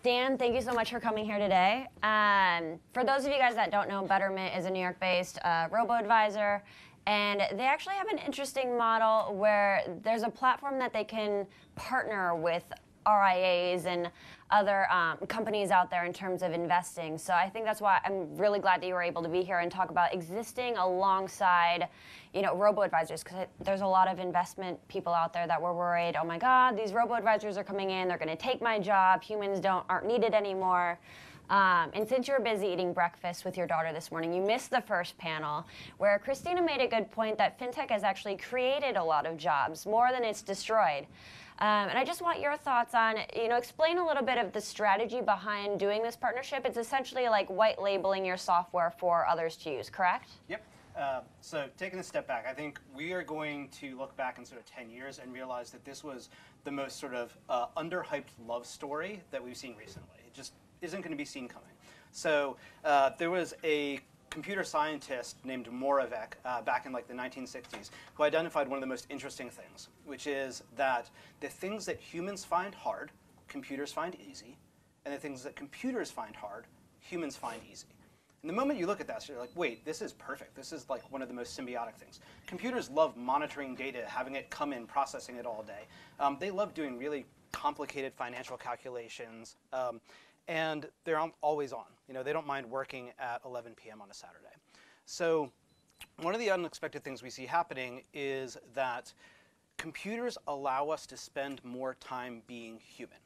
Dan, thank you so much for coming here today. For those of you guys that don't know, Betterment is a New York-based robo-advisor, and they actually have an interesting model where there's a platform that they can partner with RIAs and other companies out there in terms of investing. So I think that's why I'm really glad that you were able to be here and talk about existing alongside, robo-advisors, because there's a lot of investment people out there that were worried, oh my God, these robo-advisors are coming in, they're going to take my job, humans aren't needed anymore. And since you were busy eating breakfast with your daughter this morning, you missed the first panel where Christina made a good point that fintech has actually created a lot of jobs, more than it's destroyed. And I just want your thoughts on, explain a little bit of the strategy behind doing this partnership. It's essentially like white labeling your software for others to use, correct? Yep. So taking a step back, I think we are going to look back in sort of 10 years and realize that this was the most sort of underhyped love story that we've seen recently. It just isn't going to be seen coming. So there was a computer scientist named Moravec back in like the 1960s who identified one of the most interesting things, which is that the things that humans find hard, computers find easy, and the things that computers find hard, humans find easy. And the moment you look at that, you're like, wait, this is perfect. This is like one of the most symbiotic things. Computers love monitoring data, having it come in, processing it all day. They love doing really complicated financial calculations. And they're always on. They don't mind working at 11 p.m. on a Saturday. So one of the unexpected things we see happening is that computers allow us to spend more time being human.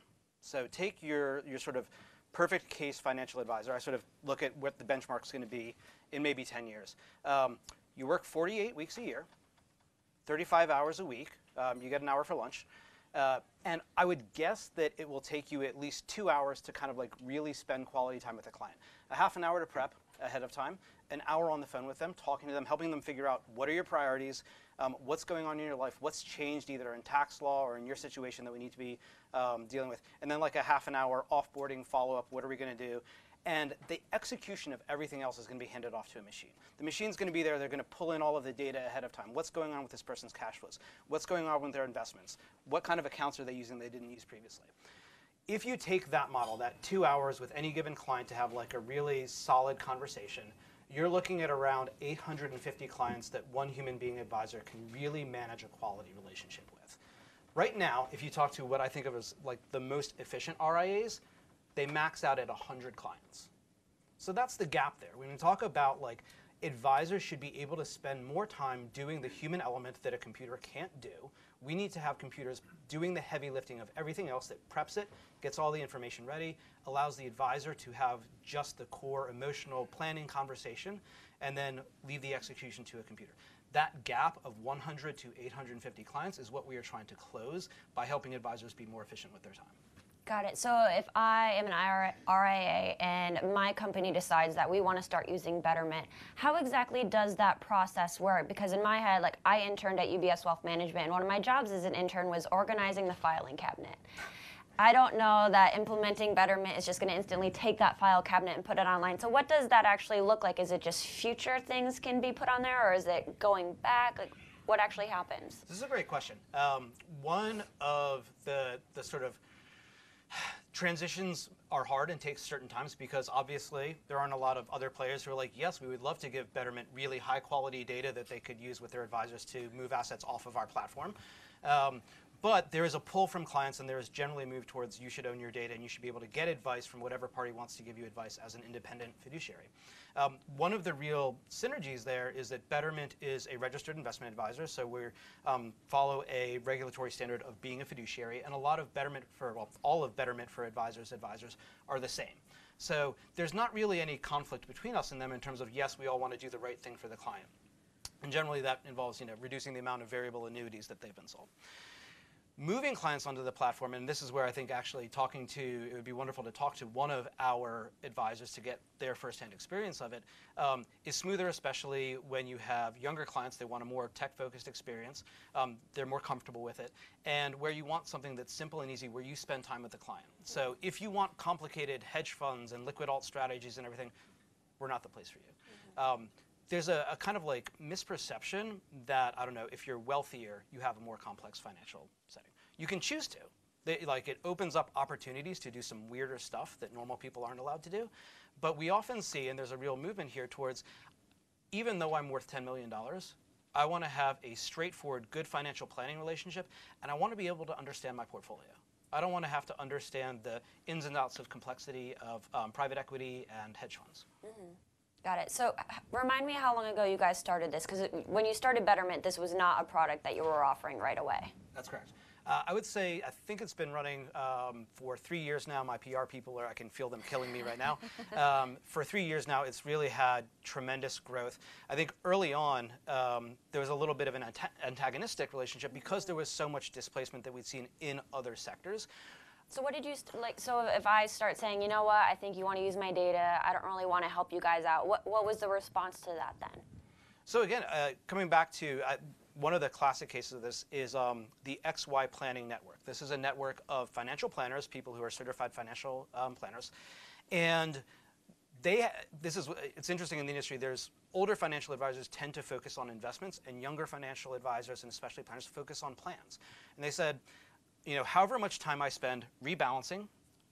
So take your sort of perfect case financial advisor. I sort of look at what the benchmark's going to be in maybe 10 years. You work 48 weeks a year, 35 hours a week. You get an hour for lunch. And I would guess that it will take you at least 2 hours to kind of like really spend quality time with a client. A half an hour to prep ahead of time, an hour on the phone with them, talking to them, helping them figure out what are your priorities, what's going on in your life, what's changed either in tax law or in your situation that we need to be dealing with. And then like a half an hour offboarding follow-up, what are we going to do? And the execution of everything else is going to be handed off to a machine. The machine's going to be there. They're going to pull in all of the data ahead of time. What's going on with this person's cash flows? What's going on with their investments? What kind of accounts are they using they didn't use previously? If you take that model, that 2 hours with any given client to have like a really solid conversation, you're looking at around 850 clients that one human being advisor can really manage a quality relationship with. Right now, if you talk to what I think of as like the most efficient RIAs, they max out at 100 clients. So that's the gap there. When we talk about like advisors should be able to spend more time doing the human element that a computer can't do, we need to have computers doing the heavy lifting of everything else that preps it, gets all the information ready, allows the advisor to have just the core emotional planning conversation, and then leave the execution to a computer. That gap of 100 to 850 clients is what we are trying to close by helping advisors be more efficient with their time. Got it. So if I am an RIA and my company decides that we want to start using Betterment, how exactly does that process work? Because in my head, like I interned at UBS Wealth Management, and one of my jobs as an intern was organizing the filing cabinet. I don't know that implementing Betterment is just going to instantly take that file cabinet and put it online. So what does that actually look like? Is it just future things can be put on there, or is it going back? Like, what actually happens? This is a great question. One of the sort of transitions are hard and take certain times because obviously there aren't a lot of other players who are like, yes, we would love to give Betterment really high quality data that they could use with their advisors to move assets off of our platform. But there is a pull from clients, and there is generally a move towards you should own your data and you should be able to get advice from whatever party wants to give you advice as an independent fiduciary. One of the real synergies there is that Betterment is a registered investment advisor, so we follow a regulatory standard of being a fiduciary, and a lot of Betterment all of Betterment for advisors are the same. So there's not really any conflict between us and them in terms of, yes, we all want to do the right thing for the client. And generally that involves reducing the amount of variable annuities that they've been sold. Moving clients onto the platform, and this is where I think actually it would be wonderful to talk to one of our advisors to get their firsthand experience of it, is smoother, especially when you have younger clients. They want a more tech-focused experience. They're more comfortable with it. And where you want something that's simple and easy, where you spend time with the client. So if you want complicated hedge funds and liquid alt strategies and everything, we're not the place for you. Mm-hmm. There's a kind of like misperception that, I don't know, if you're wealthier, you have a more complex financial setting. You can choose to. It opens up opportunities to do some weirder stuff that normal people aren't allowed to do. But we often see, and there's a real movement here towards, even though I'm worth $10 million, I want to have a straightforward, good financial planning relationship, and I want to be able to understand my portfolio. I don't want to have to understand the ins and outs of complexity of private equity and hedge funds. Mm-hmm. Got it. So remind me how long ago you guys started this, because when you started Betterment, this was not a product that you were offering right away. That's correct. I would say, I think it's been running for 3 years now. My PR people I can feel them killing me right now. For 3 years now, it's really had tremendous growth. I think early on, there was a little bit of an antagonistic relationship because there was so much displacement that we'd seen in other sectors. So what did you, so if I start saying, you know what, I think you want to use my data, I don't really want to help you guys out, what was the response to that then? So again, coming back to, one of the classic cases of this is the XY Planning Network. This is a network of financial planners, people who are certified financial planners. And it's interesting in the industry, there's older financial advisors tend to focus on investments, and younger financial advisors, and especially planners, focus on plans. And they said, however much time I spend rebalancing,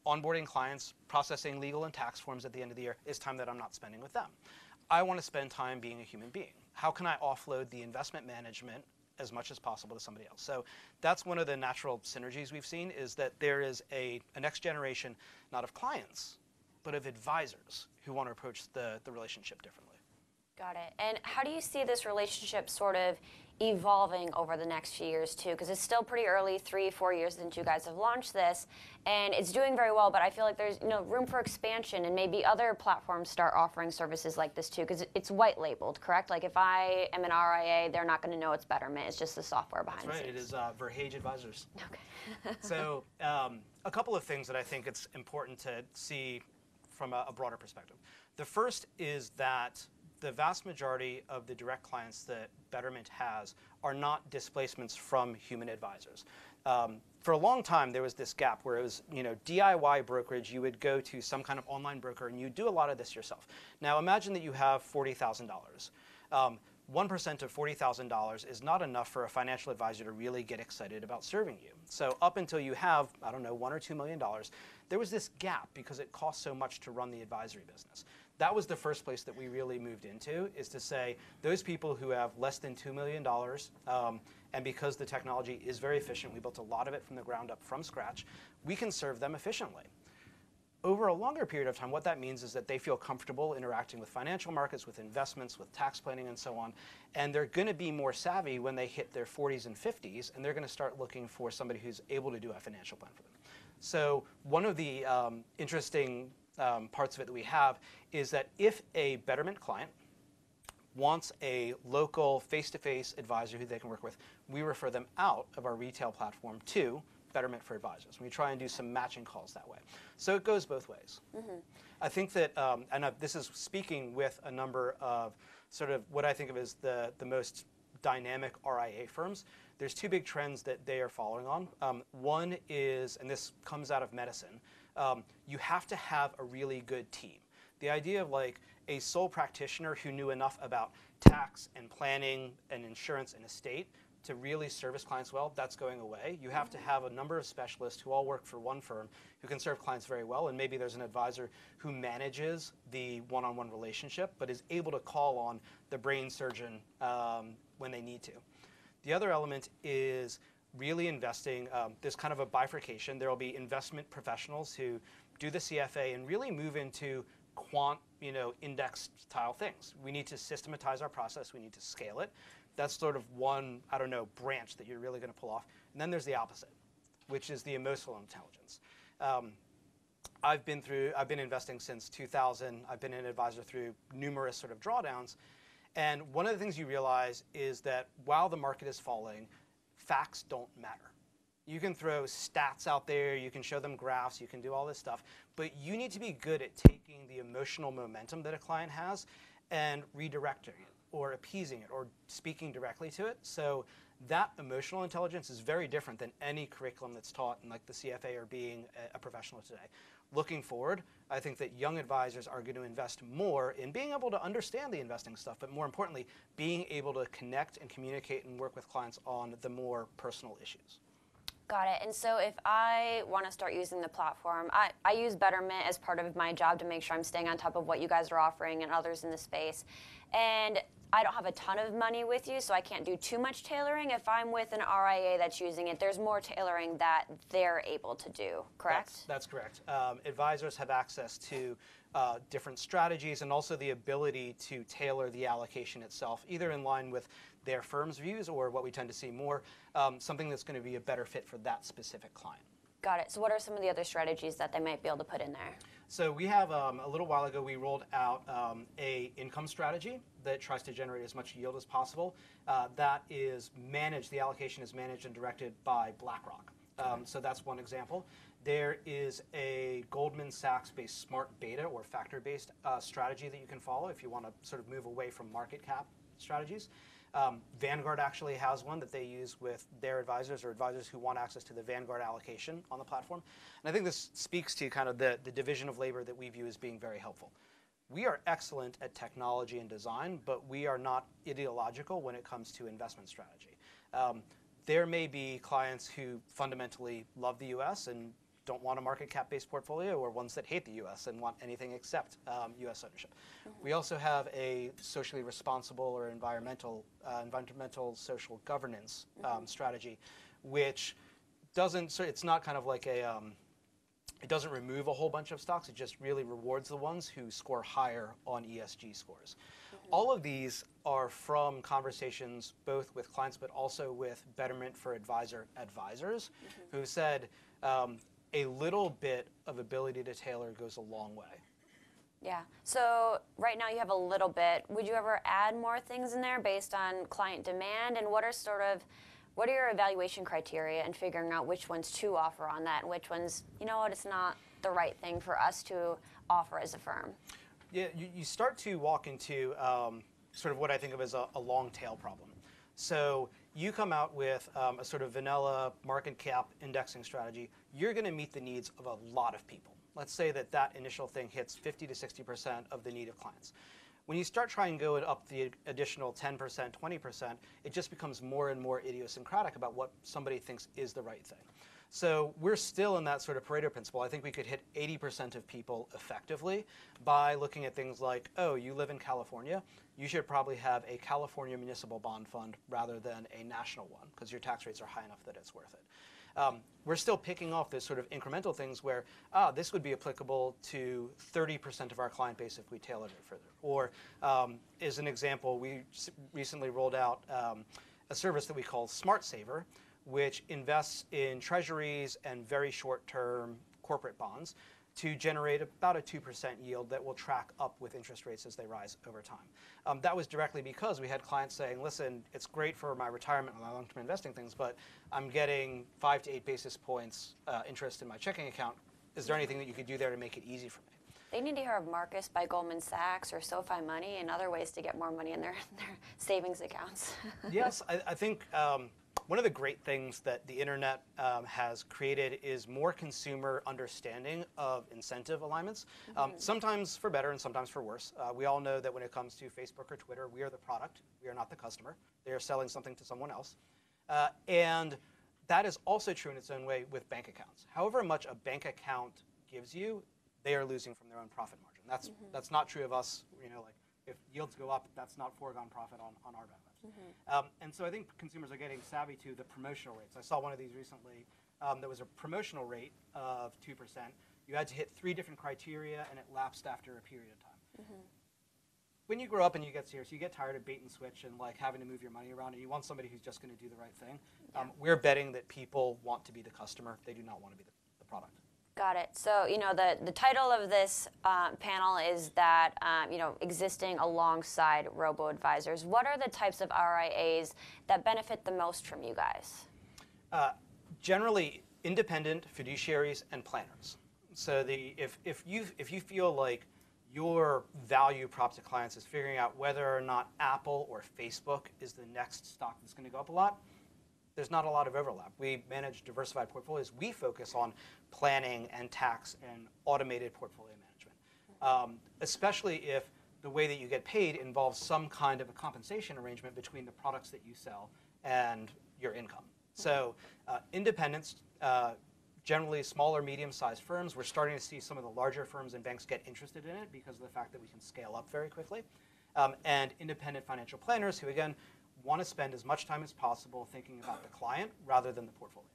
onboarding clients, processing legal and tax forms at the end of the year is time that I'm not spending with them. I want to spend time being a human being. How can I offload the investment management as much as possible to somebody else? So that's one of the natural synergies we've seen, is that there is a next generation, not of clients, but of advisors who want to approach the relationship differently. Got it. And how do you see this relationship sort of evolving over the next few years too? Because it's still pretty early, 3-4 years since you guys have launched this, and it's doing very well, but I feel like there's room for expansion, and maybe other platforms start offering services like this too, because it's white labeled, correct? Like if I am an RIA, they're not going to know it's Betterment. It's just the software behind That's right. the scenes. It is Verhage Advisors. Okay. So a couple of things that I think it's important to see from a broader perspective. The first is that the vast majority of the direct clients that Betterment has are not displacements from human advisors. For a long time, there was this gap where it was, DIY brokerage. You would go to some kind of online broker and you do a lot of this yourself. Now, imagine that you have $40,000. 1% of $40,000 is not enough for a financial advisor to really get excited about serving you. So up until you have, I don't know, $1 or $2 million, there was this gap because it costs so much to run the advisory business. That was the first place that we really moved into, is to say those people who have less than $2 million, and because the technology is very efficient, we built a lot of it from the ground up from scratch, we can serve them efficiently. Over a longer period of time, what that means is that they feel comfortable interacting with financial markets, with investments, with tax planning, and so on. And they're going to be more savvy when they hit their 40s and 50s, and they're going to start looking for somebody who's able to do a financial plan for them. So one of the interesting parts of it that we have is that if a Betterment client wants a local face-to-face advisor who they can work with, we refer them out of our retail platform to Betterment for Advisors. We try and do some matching calls that way. So it goes both ways. Mm-hmm. I think that, this is speaking with a number of sort of what I think of as the most dynamic RIA firms. There's two big trends that they are following on. One is, and this comes out of medicine, you have to have a really good team. The idea of like a sole practitioner who knew enough about tax and planning and insurance and estate to really service clients well, that's going away. You have to have a number of specialists who all work for one firm who can serve clients very well, and maybe there's an advisor who manages the one-on-one relationship but is able to call on the brain surgeon when they need to. The other element is really investing. There's kind of a bifurcation. There will be investment professionals who do the CFA and really move into quant, index style things. We need to systematize our process. We need to scale it. That's sort of one, branch that you're really going to pull off. And then there's the opposite, which is the emotional intelligence. I've been investing since 2000. I've been an advisor through numerous sort of drawdowns. And one of the things you realize is that while the market is falling, facts don't matter. You can throw stats out there, you can show them graphs, you can do all this stuff, but you need to be good at taking the emotional momentum that a client has and redirecting it, or appeasing it, or speaking directly to it. So that emotional intelligence is very different than any curriculum that's taught in like the CFA or being a professional today. Looking forward, I think that young advisors are going to invest more in being able to understand the investing stuff, but more importantly, being able to connect and communicate and work with clients on the more personal issues. Got it. And so if I want to start using the platform, I use Betterment as part of my job to make sure I'm staying on top of what you guys are offering and others in the space. And I don't have a ton of money with you, so I can't do too much tailoring. If I'm with an RIA that's using it, there's more tailoring that they're able to do, correct? That's correct. Advisors have access to different strategies and also the ability to tailor the allocation itself, either in line with their firm's views or what we tend to see more, something that's going to be a better fit for that specific client. Got it. So what are some of the other strategies that they might be able to put in there? So we have, a little while ago, we rolled out a income strategy that tries to generate as much yield as possible. That is managed, the allocation is managed and directed by BlackRock. So that's one example. There is a Goldman Sachs-based smart beta or factor-based strategy that you can follow if you want to sort of move away from market cap strategies. Vanguard actually has one that they use with their advisors or advisors who want access to the Vanguard allocation on the platform. And I think this speaks to kind of the division of labor that we view as being very helpful. We are excellent at technology and design, but we are not ideological when it comes to investment strategy. There may be clients who fundamentally love the U.S. and don't want a market cap-based portfolio, or ones that hate the U.S. and want anything except U.S. ownership. We also have a socially responsible or environmental social governance strategy, which doesn't. So it's not kind of like a. It doesn't remove a whole bunch of stocks. It just really rewards the ones who score higher on ESG scores. All of these are from conversations both with clients, but also with Betterment for advisors, who said. A little bit of ability to tailor goes a long way. Yeah. So right now you have a little bit. Would you ever add more things in there based on client demand? And what are your evaluation criteria in figuring out which ones to offer on that and which ones, you know what, it's not the right thing for us to offer as a firm? Yeah, you start to walk into sort of what I think of as a long tail problem. So you come out with a sort of vanilla market cap indexing strategy, you're going to meet the needs of a lot of people. Let's say that initial thing hits 50 to 60% of the need of clients. When you start trying to go up the additional 10%, 20%, it just becomes more and more idiosyncratic about what somebody thinks is the right thing. So we're still in that sort of Pareto principle. I think we could hit 80% of people effectively by looking at things like, oh, you live in California, you should probably have a California municipal bond fund rather than a national one because your tax rates are high enough that it's worth it. We're still picking off those sort of incremental things where, this would be applicable to 30% of our client base if we tailored it further. Or as an example, we recently rolled out a service that we call Smart Saver, which invests in treasuries and very short-term corporate bonds to generate about a 2% yield that will track up with interest rates as they rise over time. That was directly because we had clients saying, listen, it's great for my retirement and my long-term investing things, but I'm getting 5 to 8 basis points interest in my checking account. Is there anything that you could do there to make it easy for me? They need to hear of Marcus by Goldman Sachs or SoFi Money and other ways to get more money in their savings accounts. Yes, I think one of the great things that the internet has created is more consumer understanding of incentive alignments, sometimes for better and sometimes for worse. We all know that when it comes to Facebook or Twitter, we are the product. We are not the customer. They are selling something to someone else. And that is also true in its own way with bank accounts. However much a bank account gives you, they are losing from their own profit margin. That's not true of us. You know, like if yields go up, that's not foregone profit on our benefit. And so I think consumers are getting savvy to the promotional rates. I saw one of these recently. There was a promotional rate of 2%. You had to hit 3 different criteria, and it lapsed after a period of time. When you grow up and you get serious, you get tired of bait and switch and like having to move your money around, and you want somebody who's just going to do the right thing. We're betting that people want to be the customer. They do not want to be the product. Got it. So, you know, the title of this panel is that, existing alongside robo-advisors. What are the types of RIAs that benefit the most from you guys? Generally, independent fiduciaries and planners. So if you feel like your value prop to clients is figuring out whether or not Apple or Facebook is the next stock that's going to go up a lot, there's not a lot of overlap. We manage diversified portfolios. We focus on planning and tax and automated portfolio management, especially if the way that you get paid involves some kind of a compensation arrangement between the products that you sell and your income. So independents, generally smaller, medium-sized firms, we're starting to see some of the larger firms and banks get interested in it because of the fact that we can scale up very quickly. And independent financial planners who, again, want to spend as much time as possible thinking about the client rather than the portfolio.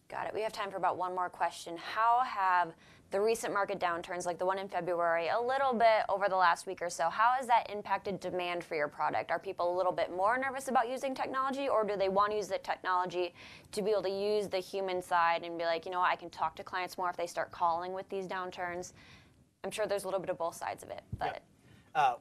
Got it. We have time for about one more question. How have the recent market downturns, like the one in February, a little bit over the last week or so, how has that impacted demand for your product? Are people a little bit more nervous about using technology, or do they want to use the technology to be able to use the human side and be like, you know what, I can talk to clients more if they start calling with these downturns? I'm sure there's a little bit of both sides of it. But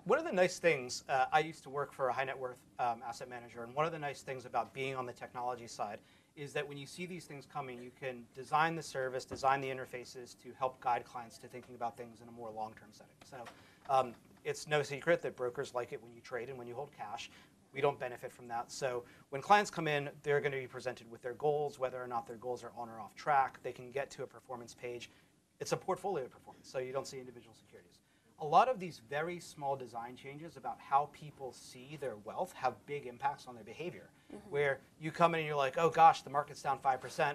one of the nice things, I used to work for a high net worth asset manager, and one of the nice things about being on the technology side is that when you see these things coming, you can design the service, design the interfaces to help guide clients to thinking about things in a more long-term setting. So it's no secret that brokers like it when you trade and when you hold cash. We don't benefit from that. So when clients come in, they're going to be presented with their goals, whether or not their goals are on or off track. They can get to a performance page. It's a portfolio performance, so you don't see individual securities. A lot of these very small design changes about how people see their wealth have big impacts on their behavior. Where you come in and you're like, oh gosh, the market's down 5%.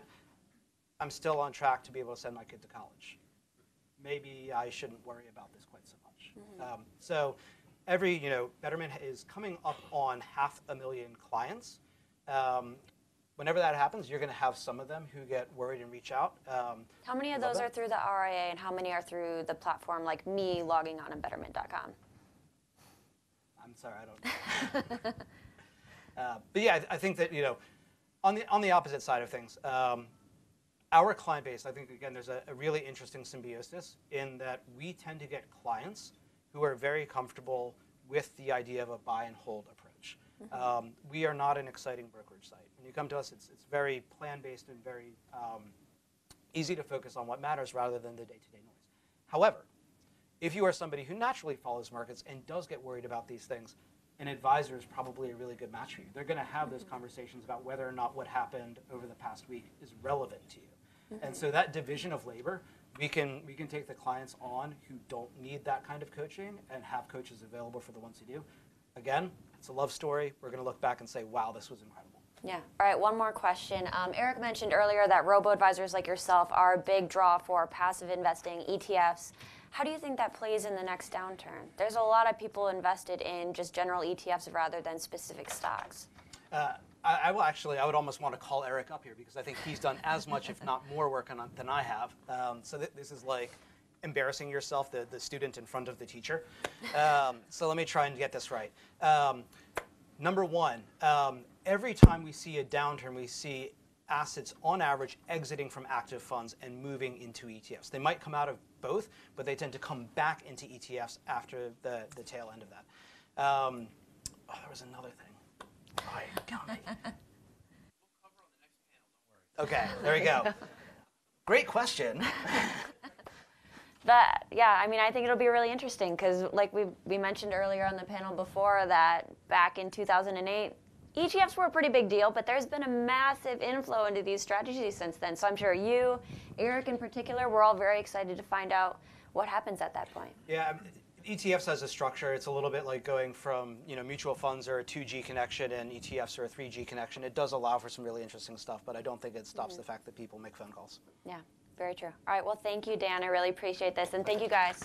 I'm still on track to be able to send my kid to college. Maybe I shouldn't worry about this quite so much. So Betterment is coming up on 500,000 clients. Whenever that happens, you're going to have some of them who get worried and reach out. how many of those are through the RIA, and how many are through the platform like me logging on at Betterment.com? I'm sorry, I don't know. But yeah, I think that on the opposite side of things, our client base, I think again, there's a really interesting symbiosis in that we tend to get clients who are very comfortable with the idea of a buy and hold approach. We are not an exciting brokerage site. When you come to us, it's very plan-based and very easy to focus on what matters rather than the day-to-day noise. However, if you are somebody who naturally follows markets and does get worried about these things, an advisor is probably a really good match for you. They're going to have those conversations about whether or not what happened over the past week is relevant to you. And so that division of labor, we can take the clients on who don't need that kind of coaching and have coaches available for the ones who do. Again, it's a love story. We're going to look back and say, wow, this was incredible. Yeah. All right, one more question. Eric mentioned earlier that robo-advisors like yourself are a big draw for passive investing, ETFs. How do you think that plays in the next downturn? There's a lot of people invested in just general ETFs rather than specific stocks. I would almost want to call Eric up here because I think he's done as much, if not more work on it than I have. So this is like embarrassing yourself, the student in front of the teacher. So let me try and get this right. Number one, every time we see a downturn, we see assets on average exiting from active funds and moving into ETFs. They might come out of both, but they tend to come back into ETFs after the tail end of that. There was another thing. Oh, you got me. We'll cover on the next panel, don't worry. Okay, there we go. Great question. I think it'll be really interesting because like we mentioned earlier on the panel before that back in 2008, ETFs were a pretty big deal, but there's been a massive inflow into these strategies since then. So I'm sure you, Eric in particular, we're all very excited to find out what happens at that point. Yeah, ETFs as a structure, it's a little bit like going from mutual funds are a 2G connection and ETFs are a 3G connection. It does allow for some really interesting stuff, but I don't think it stops the fact that people make phone calls. Yeah, very true. All right, well, thank you, Dan. I really appreciate this, and thank you, guys.